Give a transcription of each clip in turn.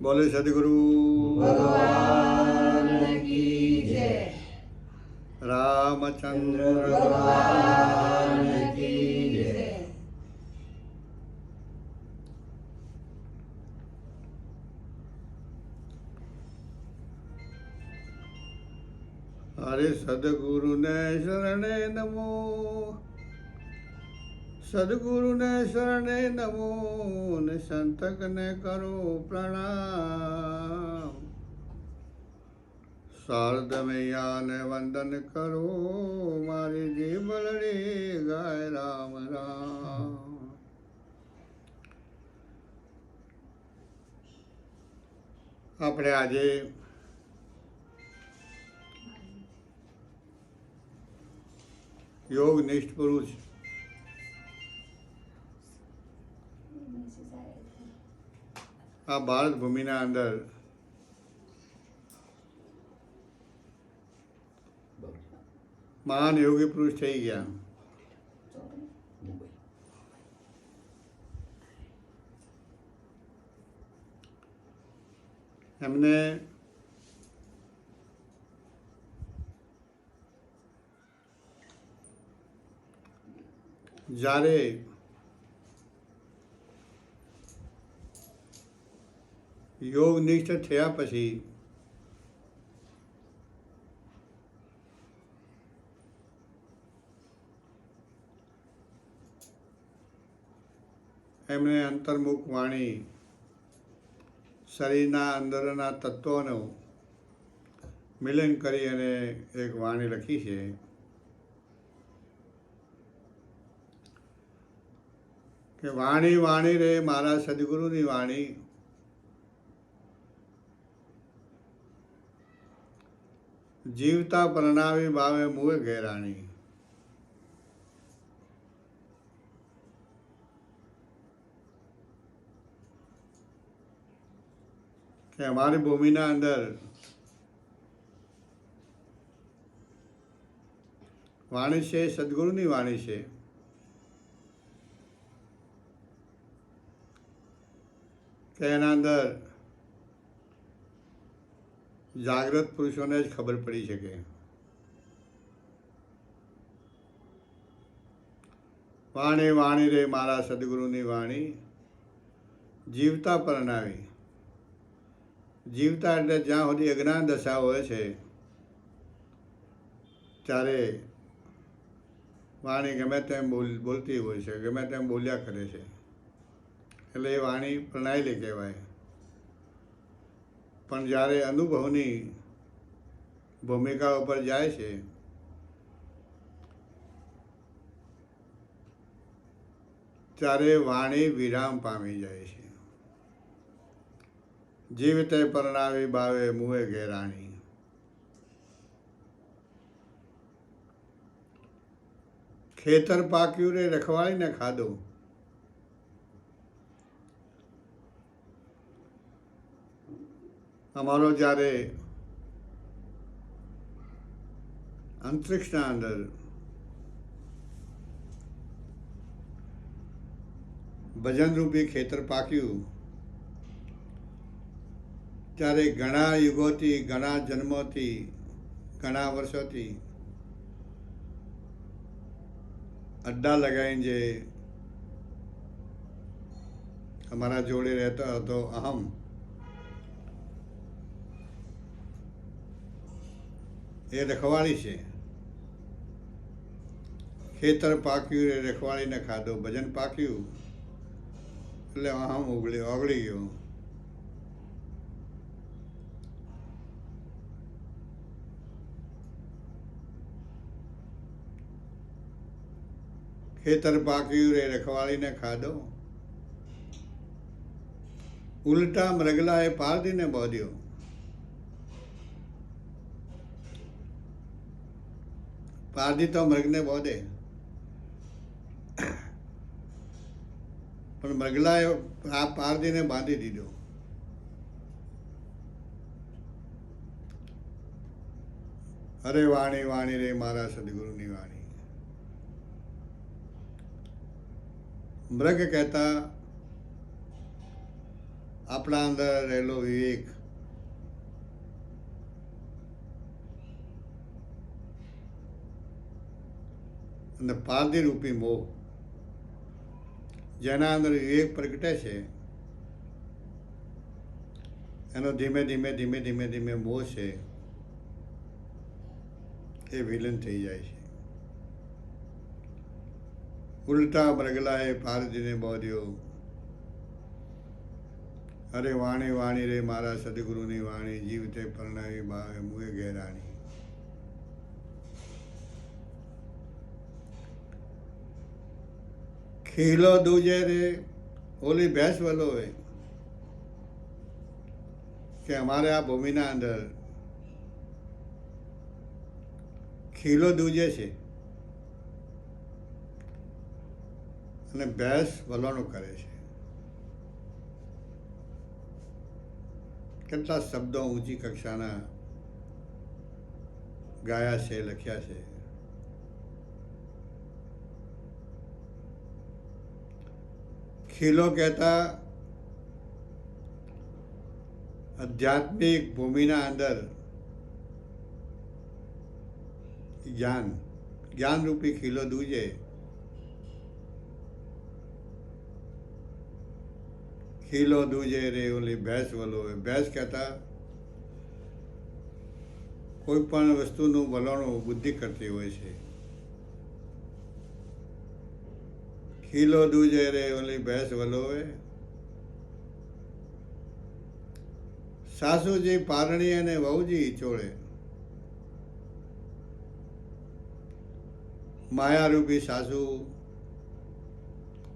बोले सदगुरु भगवान की जय। रामचंद्र भगवान की जय। अरे सदगुरु ने शरणे नमो, सदगुरु ने शरणे नमो, ने संतक ने करो प्रणाम। शारद मैया ने वंदन करो, मारी जीवलड़ी गाय राम राम। આપણે આજે યોગનિષ્ઠ પુરુષ આ ભારત ભૂમિના અંદર મહાન યોગી પુરુષ થઈ ગયા. એમને જ્યારે યોગનિષ્ઠ થયા પછી એમણે અંતર્મુખ વાણી શરીરના અંદરના તત્વોનું મિલન કરી અને એક વાણી લખી છે કે વાણી વાણી રે મારા સદગુરુની વાણી, જીવતા પરણાવી બાવે મુએ ઘેરાણી. કે અમારી ભૂમિના અંદર વાણી છે, સદગુરુની વાણી છે. કે એના અંદર જાગ્રત પુરુષોને જ ખબર પડી શકે. વાણી વાણી રે મારા સદગુરુની વાણી, જીવતા પરણાવી. જીવતા એટલે જ્યાં સુધી અજ્ઞાન દશા હોય છે ત્યારે વાણી ગમે તેમ બોલતી હોય છે, ગમે તેમ બોલ્યા કરે છે, એટલે એ વાણી પ્રણાયેલી કહેવાય. પણ જ્યારે અનુભવની ભૂમિકા ઉપર જાય છે ત્યારે વાણી વિરામ પામી જાય છે. જીવતે પરણાવી બાવે મુએ ઘેરાણી. ખેતર પાક્યું રે રખવાળીને ખાધો. અમારો જ્યારે અંતરિક્ષના અંદર ભજનરૂપી ખેતર પાક્યું ત્યારે ઘણા યુગોથી, ઘણા જન્મોથી, ઘણા વર્ષોથી અડ્ડા લગાવીને જે અમારા જોડે રહેતો હતો અહમ, એ રખવાળી છે. ખેતર પાક્યું એ રખવાળીને ખાધો, ભજન પાક્યું એટલે અહમ ઓગળી ગયો. ખેતર પાક્યું રે રખવાળીને ખાધો, ઉલટા મરગલાએ પારધીને બોધ્યો. પારધી તો મૃગને બોધે, પણ મરગલાએ આ પારધીને બાંધી દીધો. અરે વાણી વાણી રે મારા સદગુરુની વાણી. મૃગ કહેતા આપણા અંદર રહેલો વિવેક અને પારધીરૂપી મોહ, જેના અંદર વિવેક પ્રગટે છે એનો ધીમે ધીમે ધીમે ધીમે ધીમે મોહ છે એ વિલીન થઈ જાય છે. ઉલટા મરગલાએ પારધીને બોધ્યો, અરે વાણી વાણી રે મારા સદગુરુની વાણી, જીવતે પરણાવી બાવે મુએ ઘેરાણી. ખીલો દૂજે રે ઓલી ભેંસ વલોવે કે અમારે આ ભૂમિના અંદર ખીલો દૂજે છે અને ભેંસ વલોણું કરે છે. કેટલા શબ્દો ઊંચી કક્ષાના ગાયા છે, લખ્યા છે. ખીલો કહેતા આધ્યાત્મિક ભૂમિના અંદર જ્ઞાનરૂપી ખીલો દૂજે. ખીલો દૂજે રે ઓલી ભેંસ વલોવે. ભેંસ કહેતા કોઈ પણ વસ્તુનું વલણું બુદ્ધિ કરતી હોય છે. ખીલો દૂજે રે ઓલી ભેંસ વલોવે, સાસુજી પારણી અને વહુજી ચોળે. માયારૂપી સાસુ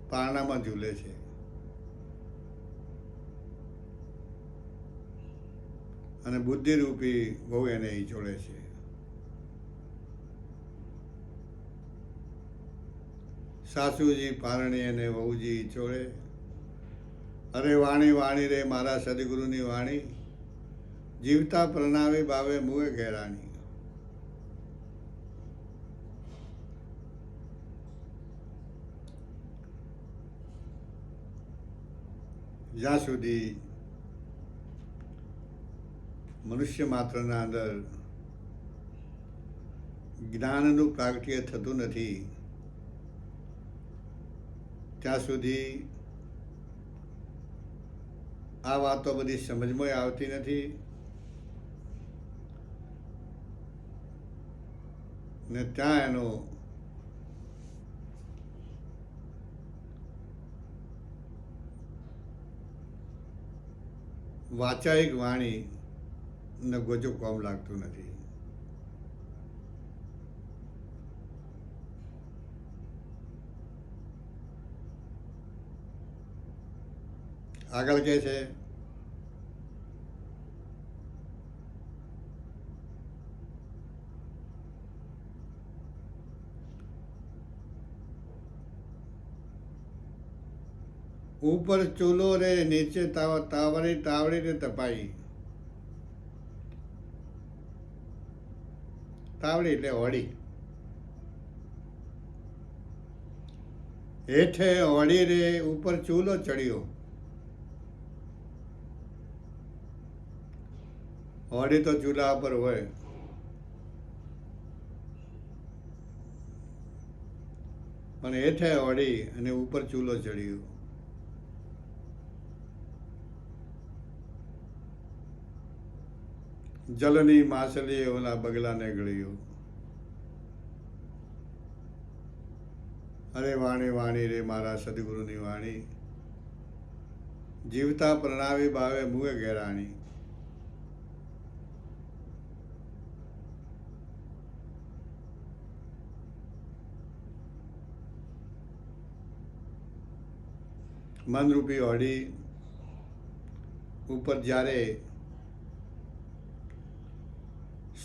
પારણામાં ઝૂલે છે અને બુદ્ધિરૂપી વહુ એને ઈચોળે છે. સાસુજી પારણી અને વહુજી ઈચોળે, અરે વાણી વાણી રે મારા સદગુરુની વાણી, જીવતા પ્રણાવી બાવે મુએ ઘેરાણી. જ્યાં સુધી મનુષ્ય માત્રના અંદર જ્ઞાનનું પ્રાગટ્ય થતું નથી ત્યાં સુધી આ વાતો બધી સમજમાં આવતી નથી ને ત્યાં એનો વાચાયિક વાણી ને ગોચું કોમ લાગતું નથી. આગળ કે છે ઉપર ચૂલો રે નીચે તાવડી રે તપાઈ. તાવડી એટલે હોડી. હેઠે હોડી રે ઉપર ચૂલો ચડ્યો. હોડી તો ચૂલા પર હોય, પણ હેઠે હોડી અને ઉપર ચૂલો ચડ્યો. જલની માછલી ઓલા બગલાને ગળ્યો. અરે વાણી વાણી રે મારા સદગુરુની વાણી, જીવતા પ્રણાવી બાવે મુએ ઘેરાણી. મનરૂપી હોડી ઉપર જ્યારે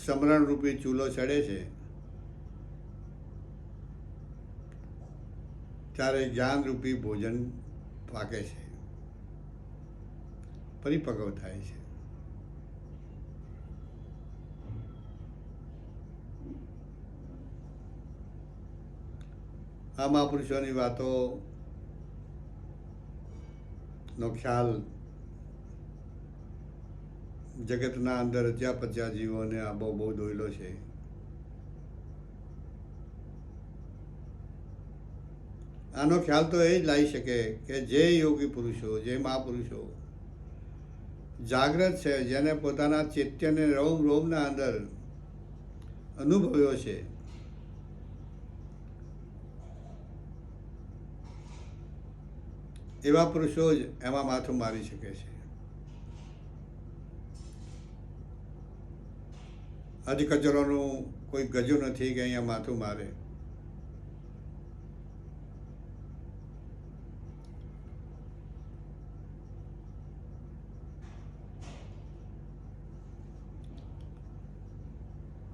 સમરણ રૂપી ચૂલો ચડે છે ત્યારે જ્ઞાનરૂપી ભોજન પાકે છે, પરિપક્વ થાય છે. આ મહાપુરુષોની વાતો નો ખ્યાલ જગતના અંદર જ્યાં પચ્યા જીવોને આ બહુ દોયલો છે. આનો ખ્યાલ તો એ જ લાવી શકે કે જે યોગી પુરુષો, જે મહાપુરુષો જાગ્રત છે, જેને પોતાના ચૈત્યને રોમ રોમના અંદર અનુભવ્યો છે, એવા પુરુષો જ એમાં માથું મારી શકે છે. અધકચરોનું કોઈ ગજુ નથી કે અહીંયા માથું મારે.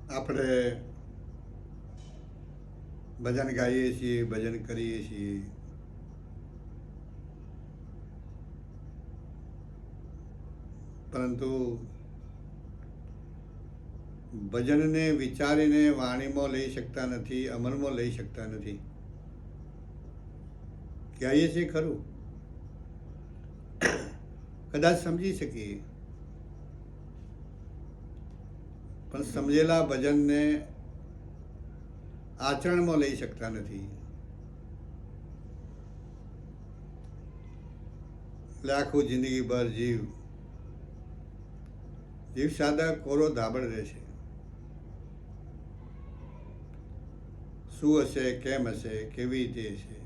આપણે ભજન ગાઈએ છીએ, ભજન કરીએ છીએ, પરંતુ ભજનને વિચારીને વાણીમાં લઈ શકતા નથી, અમલમાં લઈ શકતા નથી. કહીએ છીએ ખરું, કદાચ સમજી શકીએ, પણ સમજેલા ભજનને આચરણમાં લઈ શકતા નથી. એટલે આખું જિંદગીભર જીવ સાદા કોરો ધાબળ રહેશે. શું હશે, કેમ હશે, કેવી રીતે હશે?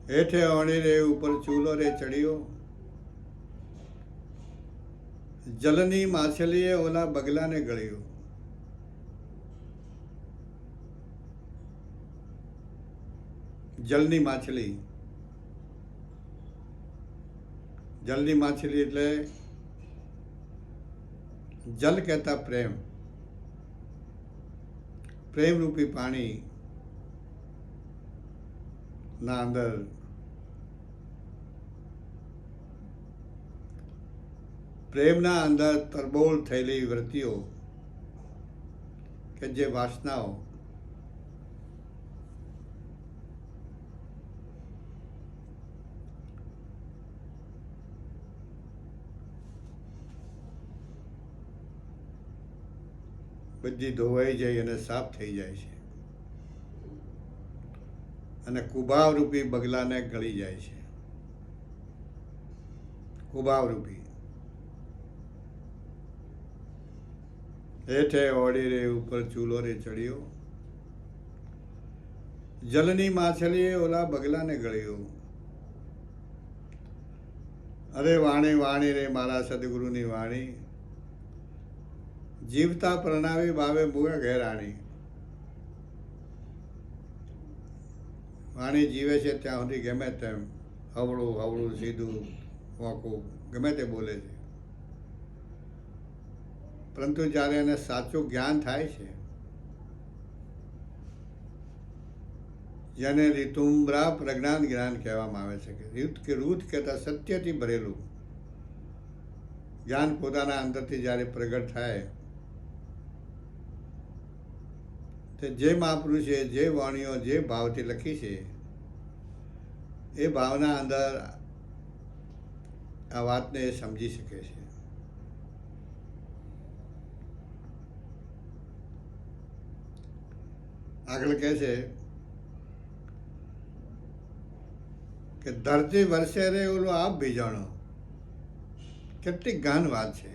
હેઠે અણી રે ઉપર ચૂલો રે ચડ્યો, જલની માછલીએ ઓલા બગલાને ગળ્યો. જલની માછલી, જલની માછલી એટલે જલ કહેતા પ્રેમ, પ્રેમરૂપી પાણી ના અંદર પ્રેમના અંદર તરબોળ થયેલી વૃત્તિઓ કે જે વાસનાઓ બધી ધોવાઈ જાય અને સાફ થઈ જાય છે અને કુભાવરૂપી બગલાને ગળી જાય છે. કુભાવરૂપી હેઠે ઓડી રે ઉપર ચૂલો રે ચડ્યો, જલની માછલીએ ઓલા બગલાને ગળ્યો. અરે વાણી વાણી રે મારા સદગુરુની વાણી, જીવતા પ્રણાવી ભાવે મુએ ઘેરાણી. વાણી જીવે છે ત્યાં સુધી ગમે તેમ હવળું હવળું, સીધું વાંકું ગમે તે બોલે છે, પરંતુ જ્યારે એને સાચું જ્ઞાન થાય છે, જેને ઋતુમ્બરા પ્રજ્ઞાન જ્ઞાન કહેવામાં આવે છે, કે રૂત કહેતા સત્યથી ભરેલું જ્ઞાન પોતાના અંદરથી જ્યારે પ્રગટ થાય, જે મહાપુરુષે જે વાણીઓ જે ભાવથી લખી છે, એ ભાવના અંદર આ વાતને એ સમજી શકે છે. આગળ કહે છે કે ધરતી વરસે રે ઓલો આપ ભીજાણો. કેટલી ગહન વાત છે.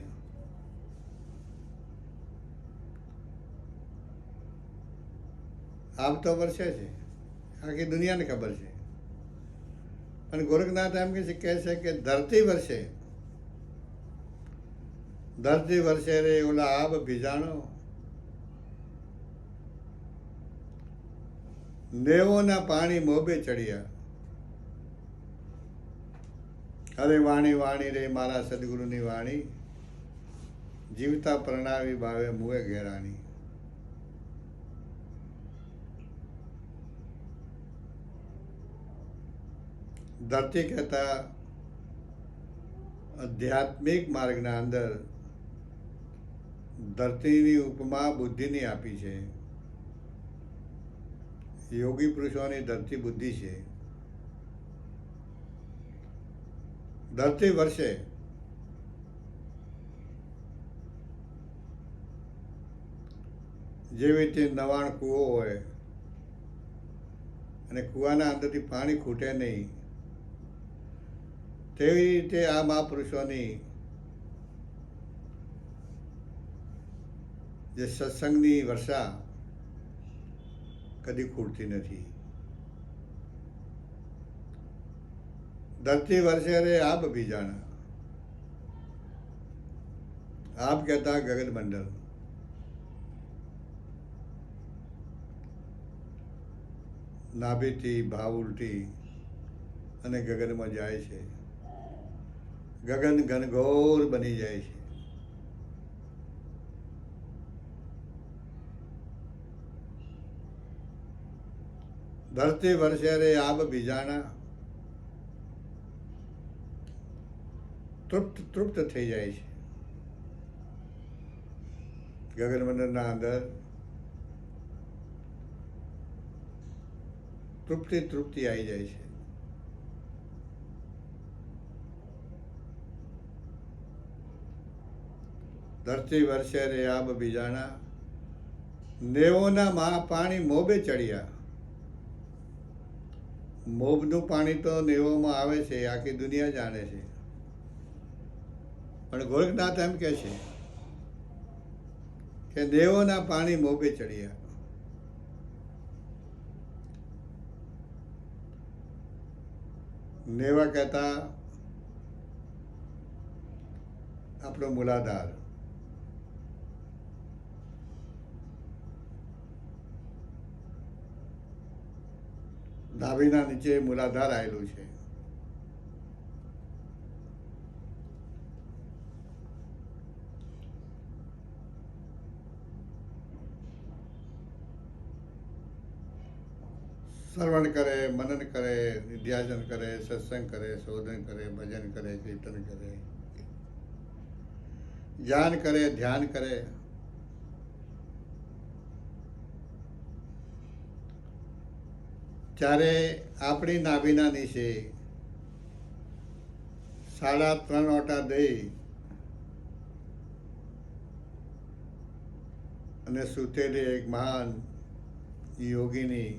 આપ તો વર્ષે છે, આખી દુનિયાને ખબર છે, પણ ગોરખનાથ એમ કહે છે કે ધરતી વર્ષે, ધરતી વર્ષે રે ઓલા આબ ભીજાણો, નેવોના પાણી મોભે ચડ્યા. અરે વાણી વાણી રે મારા સદગુરુની વાણી, જીવતા પ્રણાવી ભાવે મુએ ઘેરાણી. ધરતી કહેતા આધ્યાત્મિક માર્ગના અંદર ધરતીની ઉપમા બુદ્ધિની આપી છે. યોગી પુરુષોની ધરતી બુદ્ધિ છે. ધરતી વર્ષે જેવી રીતે નવાણ કૂવો હોય અને કૂવાના અંદરથી પાણી ખૂટે નહીં, તેવી રીતે આ મહાપુરુષોની જે સત્સંગની વર્ષા કદી ખૂટતી નથી. ધરતી વર્ષે રે આબ બીજાણા, આપ કહેતા ગગન મંડળ. નાભીથી ભાવ ઉલટી અને ગગનમાં જાય છે. ગગન ઘનઘોર બની જાય છે. ધરતી વર્ષે રે આબ બીજાણા, તૃપ્ત થઈ જાય છે. ગગન મંડળના અંદર તૃપ્તિ આવી જાય છે. ધરતી વર્ષે રે આબ બીજાણા, નેવોના પાણી મોભે ચડ્યા. મોભનું પાણી તો નેવોમાં આવે છે, આખી દુનિયા જાણે છે. પણ ગોરખનાથ એમ કહે છે કે નેવોના પાણી મોભે ચડ્યા. નેવા કહેતા આપણો મૂલાધાર. નાભીના નીચે મૂલાધાર આવેલું છે. શ્રવણ કરે, મનન કરે, નિધ્યાસન કરે, સત્સંગ કરે, શોધન કરે, ભજન કરે, કીર્તન કરે, જ્ઞાન કરે, ધ્યાન કરે, ત્યારે આપણી નાભીના નીચે 3.5 ઓટા દઈ અને સૂતેલી એક મહાન યોગીની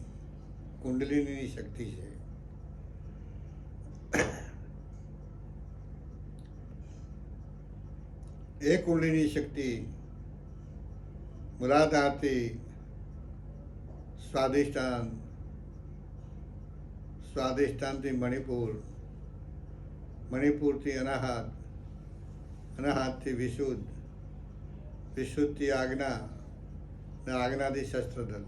કુંડલીની શક્તિ છે. એ કુંડલીની શક્તિ મૂલાધારથી સ્વાધિષ્ઠાન, સ્વાધિષ્ઠાનથી મણિપુર, મણિપુરથી અનાહત, અનાહતથી વિશુદ્ધ, વિશુદ્ધથી આજ્ઞા અને આજ્ઞાથી શસ્ત્રધર.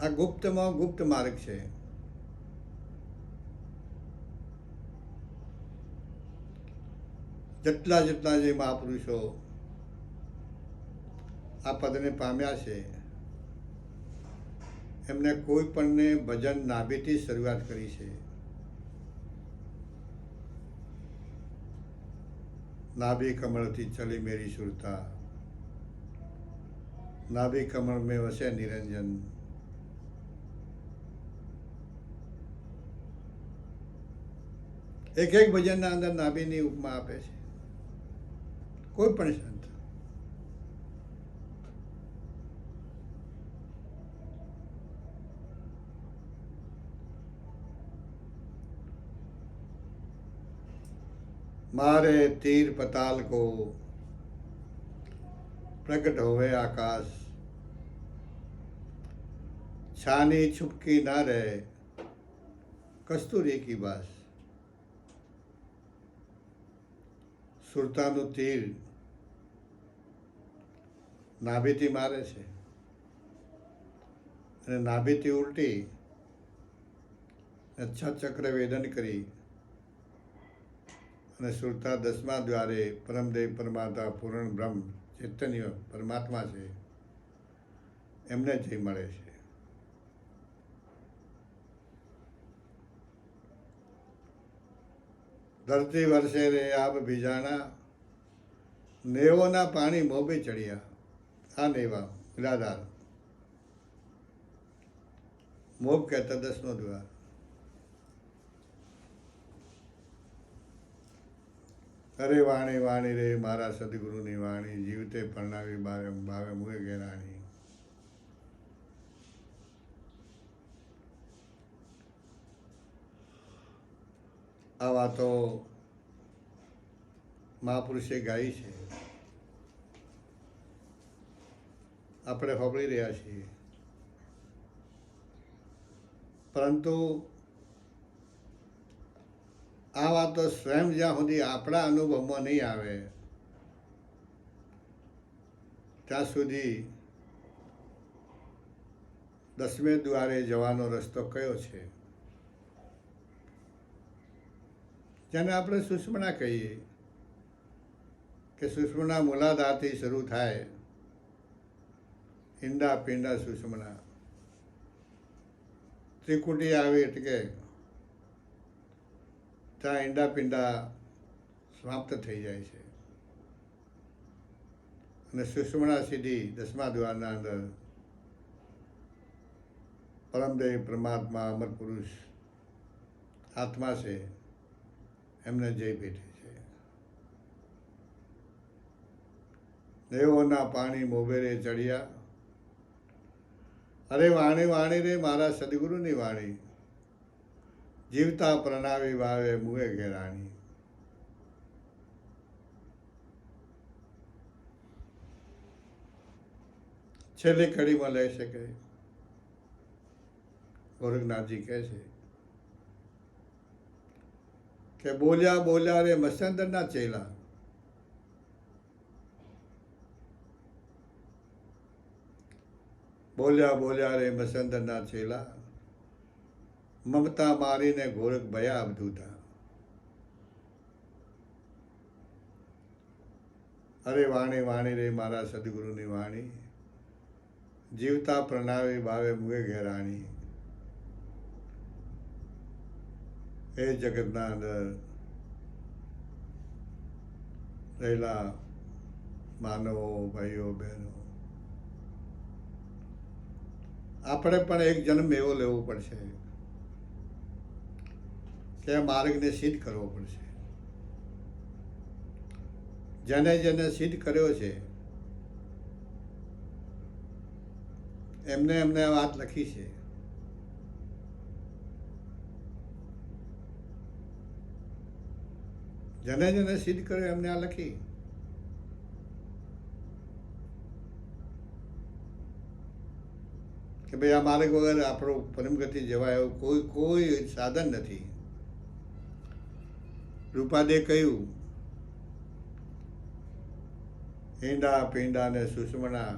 આ ગુપ્તમાં ગુપ્ત માર્ગ છે. જેટલા જે મહાપુરુષો આ પદને પામ્યા છે, એમને કોઈ પણને ભજન નાભીથી શરૂઆત કરી છે. નાભી કમળથી ચલી મેરી સુરતા, નાભી કમળ મેં વસે નિરંજન. એક ભજનના અંદર નાભીની ઉપમા આપે છે કોઈ પણ સંત. मारे तीर पताल को प्रकट होवे आकाश, छानी छुपकी ना रहे कस्तूरी की बास. સુરતાનું તીર નાભીથી મારે છે અને નાભીથી ઉલટી 6 ચક્ર વેદન કરી અને સુરતા 10મા દ્વારે પરમદેવ પરમાત્મા પૂર્ણ બ્રહ્મ ચૈતન્ય પરમાત્મા છે એમને જઈ મળે છે. ધરતી વર્ષે રે આબ બીજાણા, નેવોના પાણી મોભે ચડ્યા. આ નેવા મૂલાધાર મોક્ષ કહેતા 10મો દ્વાર. અરે વાણી વાણી રે મારા સદગુરુની વાણી, જીવતે પરણાવી ભાવે ભાવે મુએ ઘેરાણી. આ વાતો મહાપુરુષે ગાઈ છે, આપણે સાંભળી રહ્યા છીએ. પરંતુ આ વાતો સ્વયં જ્યાં સુધી આપણા અનુભવમાં નહીં આવે ત્યાં સુધી 10મે દ્વારે જવાનો રસ્તો કયો છે, જેને આપણે સુષુમ્ના કહીએ કે સુષુમ્ના મૂલાધારથી શરૂ થાય, ઈંડા પિંડા સુષુમ્ના, ત્રિકુટી આવી એટલે ત્યાં ઈંડા પિંડા સમાપ્ત થઈ જાય છે અને સુષુમ્ના સીધી 10મા દ્વારના અંદર પરમદેવ પરમાત્મા અમર પુરુષ આત્મા છે, એમને જય ભેટે છે. દેવોના પાણી મોભેરે ચડ્યા, અરે વાણી વાણી રે મારા સદગુરુની વાણી, જીવતા પ્રણાવી ભાવે મુએ ઘેરાણી. છેલ્લી કડીમાં લઈ શકે ગોરખનાથજી કહે છે કે બોલ્યા બોલ્યા રે મત્સ્યંદરના ચેલા, બોલ્યા બોલ્યા રે મત્સ્યંદરના ચેલા, મમતા મારીને ગોરખ ભયા અવધૂતા. અરે વાણી વાણી રે મારા સદગુરુની વાણી, જીવતા પ્રણાવી ભાવે મુએ ઘેરાણી. એ જગતના અંદર રહેલા માનવો, ભાઈઓ બહેનો, આપણે પણ એક જન્મ એવો લેવો પડશે કે આ માર્ગને સિદ્ધ કરવો પડશે. જેને જેને સિદ્ધ કર્યો છે એમને એમને આ વાત લખી છે. જેને જેને સિદ્ધ કર્યો એમને આ લખી. કે ભાઈ આ માર્ગ વગર આપણો પરમગતિ જવાય એવું કોઈ સાધન નથી. રૂપાદે કહ્યું, ઈંડા પિંડા ને સુષુમ્ના,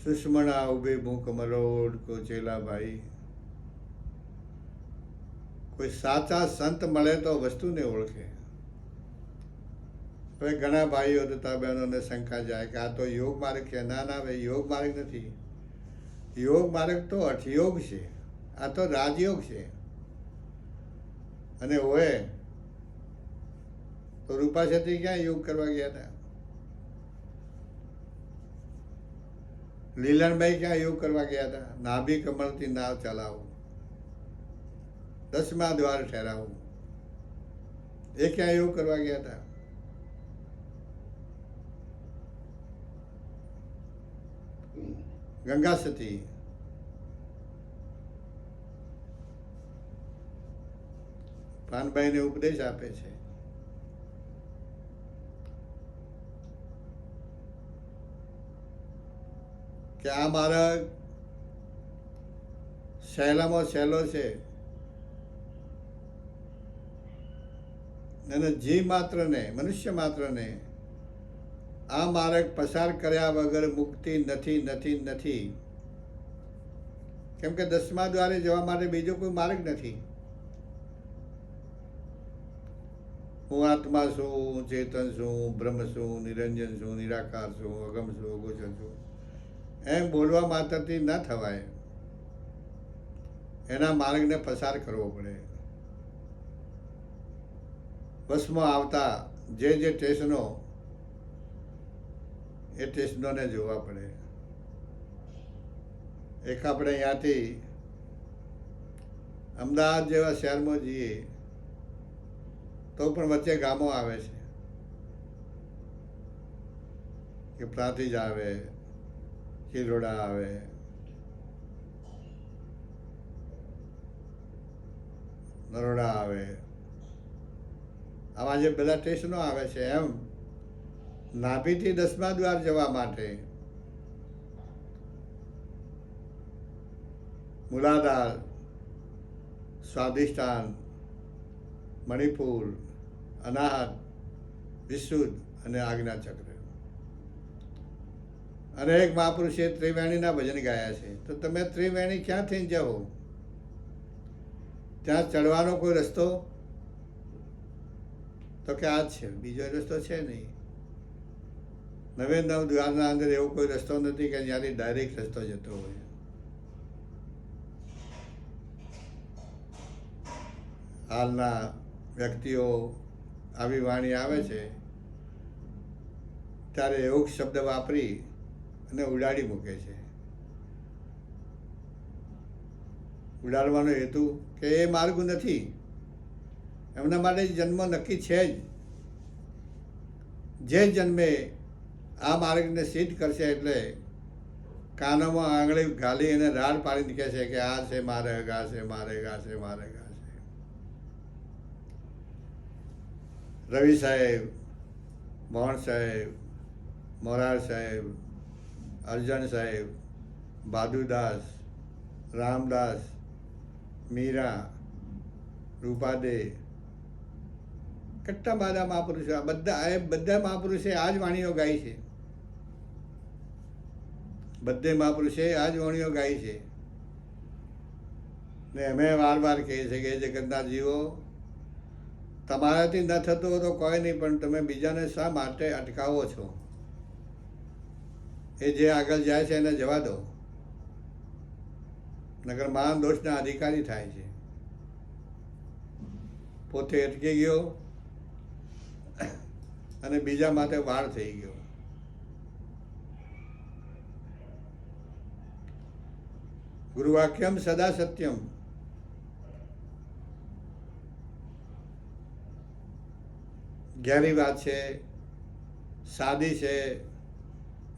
સુષુમ્ના ઉભી મૂક મરોડ કો ચેલા ભાઈ. કોઈ સાચા સંત મળે તો વસ્તુને ઓળખે. હવે ઘણા ભાઈઓ તથા બહેનોને શંકા જાય કે આ તો યોગ માર્ગ છે. ના ના ભાઈ, યોગ માર્ગ નથી. યોગ માર્ગ તો હઠયોગ છે, આ તો રાજયોગ છે. અને હોય તો રૂપા ક્ષત્રિય ક્યાં યોગ કરવા ગયા હતા? લીલનભાઈ ક્યાં યોગ કરવા ગયા હતા? નાભી કમળથી નાવ ચલાવો, 10મા દ્વાર ઠેરાવું, એ ક્યાં યોગ કરવા ગયા હતા? ગંગા સતી પાનભાઈને ઉપદેશ આપે છે કે આ માર્ગ સહેલામાં સહેલો છે અને જીવ માત્રને, મનુષ્ય માત્રને આ માર્ગ પસાર કર્યા વગર મુક્તિ નથી નથી નથી. કેમ કે 10મા દ્વારે જવા માટે બીજો કોઈ માર્ગ નથી. હું આત્મા છું, ચેતન છું, બ્રહ્મ છું, નિરંજન છું, નિરાકાર છું, અગમ છું, અગોચર છું, એમ બોલવા માત્રથી ન થવાય. એના માર્ગને પસાર કરવો પડે. બસમાં આવતા જે સ્ટેશનો, એ સ્ટેશનોને જોવા પડે. એક આપણે અહીંયાથી અમદાવાદ જેવા શહેરમાં જઈએ તો પણ વચ્ચે ગામો આવે છે કે પ્રાંતિજ આવે, ચિલોડા આવે, નરોડા આવે, આવા જે બધા સ્ટેશનો આવે છે, એમ નાભીથી 10મા દ્વાર જવા માટે મૂલાધાર, સ્વાધિષ્ઠાન, મણિપુર, અનાહત, વિશુદ્ધ અને આજ્ઞાચક્ર અનેક મહાપુરુષે ત્રિવેણીના ભજન ગાયા છે. તો તમે ત્રિવેણી ક્યાંથી જાઓ? ત્યાં ચડવાનો કોઈ રસ્તો? તો કે આ જ છે, બીજો રસ્તો છે નહીં. 99 દ્વારના અંદર એવો કોઈ રસ્તો નથી કે જ્યાંથી ડાયરેક્ટ રસ્તો જતો હોય. હાલના વ્યક્તિઓ આવી વાણી આવે છે ત્યારે એવો શબ્દ વાપરી અને ઉડાડી મૂકે છે. ઉડાડવાનો હેતુ કે એ માર્ગ નથી, એમના માટે જન્મ નક્કી છે જ. જે જન્મે આ માર્ગને સિદ્ધ કરશે એટલે કાનોમાં આંગળી ઘાલી અને રાડ પાડીને કહે છે કે આ છે મારે, આ છે મારે, આ છે મારે, આ છે. રવિ સાહેબ, મોહન સાહેબ, મોરાર સાહેબ, અર્જન સાહેબ, બાદુદાસ, રામદાસ, મીરા, રૂપાદે, કેટલા બધા મહાપુરુષો, બધા મહાપુરુષે આ જ વાણીઓ ગાઈ છે. બધે મહાપુરુષે આ જ વાણીઓ ગાઈ છે. ને અમે વાર વાર કહીએ છીએ કે જગતના જીવો, તમારાથી ન થતું હોય તો કોઈ નહીં, પણ તમે બીજાને શા માટે અટકાવો છો? એ જે આગળ જાય છે એને જવા દો, નકર મહાન દોષના અધિકારી થાય છે. પોતે અટકી ગયો અને બીજા માટે વાર થઈ ગયો. ગુરુવાક્યમ સદા સત્યમ. ગહેરી વાત છે, સાદી છે,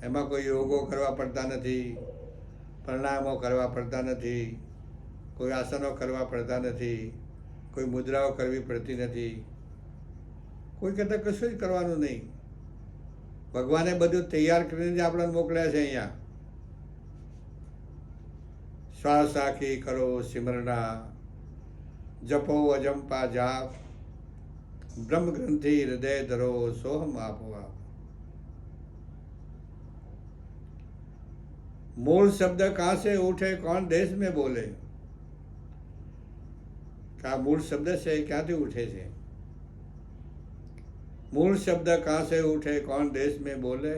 એમાં કોઈ યોગો કરવા પડતા નથી, પ્રાણાયામો કરવા પડતા નથી, કોઈ આસનો કરવા પડતા નથી, કોઈ મુદ્રાઓ કરવી પડતી નથી, કોઈ કરતાં કશું જ કરવાનું નહીં. ભગવાને બધું તૈયાર કરીને આપણને મોકલ્યા છે અહીંયા. શ્વાસ રાખી કરો સિમરણા, જપો અજંપા જાપ, ब्रह्म ग्रंथि हृदय धरो सोहम आपो आप. मूल शब्द कहाँ से उठे कौन देश में बोले? का मूल शब्द से क्या थी उठे से? मूल शब्द कहाँ से उठे कौन देश में बोले?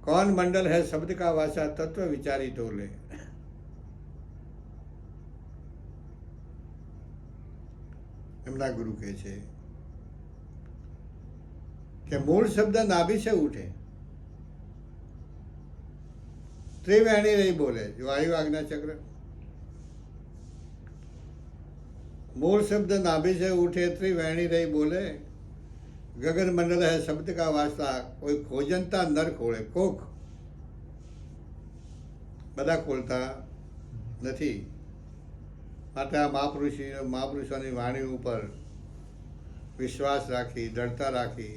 कौन मंडल है शब्द का वासा तत्व विचारी तोले. એમના ગુરુ કહે છે કે મૂળ શબ્દ નાભી से उठे, त्रिवेणी नहीं बोले. जो आयु आज्ञा चक्र, मूल शब्द नाभि से उठे, त्रिवेणी नहीं बोले. गगन मंडल है शब्द का वास्ता, कोई खोजनता नर खोले. कोक બધા ખોલતા નથી. માટે આ મહાપુરુષોની વાણી ઉપર વિશ્વાસ રાખી, દ્રઢતા રાખી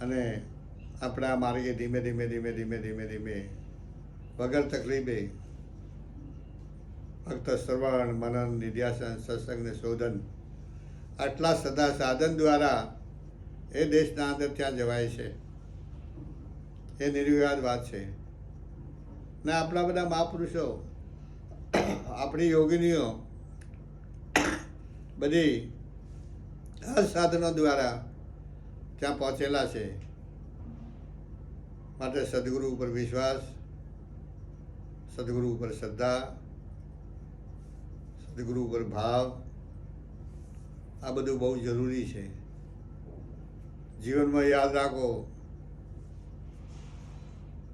અને આપણા માર્ગે ધીમે ધીમે ધીમે ધીમે ધીમે ધીમે વગર તકલીફે ફક્ત શ્રવણ, મનન, નિધ્યાસન, સત્સંગ ને શોધન, આટલા સદા સાધન દ્વારા એ દેશના અંદર ત્યાં જવાય છે. એ નિર્વિવાદ વાત છે. ને આપણા બધા મહાપુરુષો, આપણી યોગિનીઓ બધી આ સાધનો દ્વારા ત્યાં પહોંચેલા છે. માટે સદગુરુ ઉપર વિશ્વાસ, સદગુરુ ઉપર શ્રદ્ધા, સદગુરુ ઉપર ભાવ, આ બધું બહુ જરૂરી છે. જીવનમાં યાદ રાખો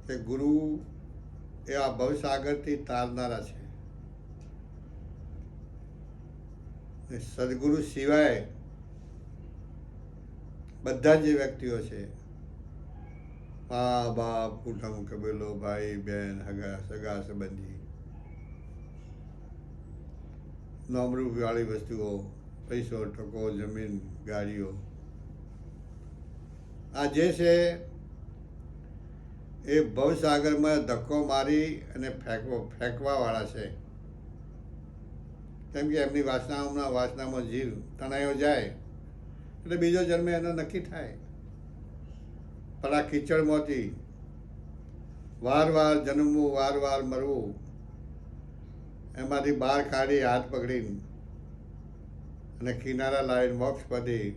કે ગુરુ એવા ભવસાગરથી તારનારા છે. ને સદગુરુ સિવાય બધા જે વ્યક્તિઓ છે, મા બાપ, કુટુંબ, કબીલો, ભાઈ બહેન, સગા સંબંધી, નોમરૂપવાળી વસ્તુઓ, પૈસો, ટકો, જમીન, ગાડીઓ, આ જે છે એ ભવસાગરમાં ધક્કો મારી અને ફેંકવાવાળા છે. કેમ કે એમની વાસનામાં જીવ તણાયો જાય એટલે બીજો જન્મ એનો નક્કી થાય. પણ આ કીચડમાંથી વાર જન્મવું, વાર મરવું, એમાંથી બહાર કાઢી હાથ પકડીને અને કિનારા લાવીને મોક્ષ પદી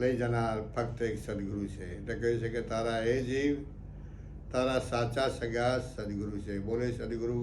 લઈ જનાર ફક્ત એક સદગુરુ છે. એટલે કહ્યું છે કે તારા એ જીવ તારા સાચા સગા સદગુરુ છે. બોલે સદગુરુ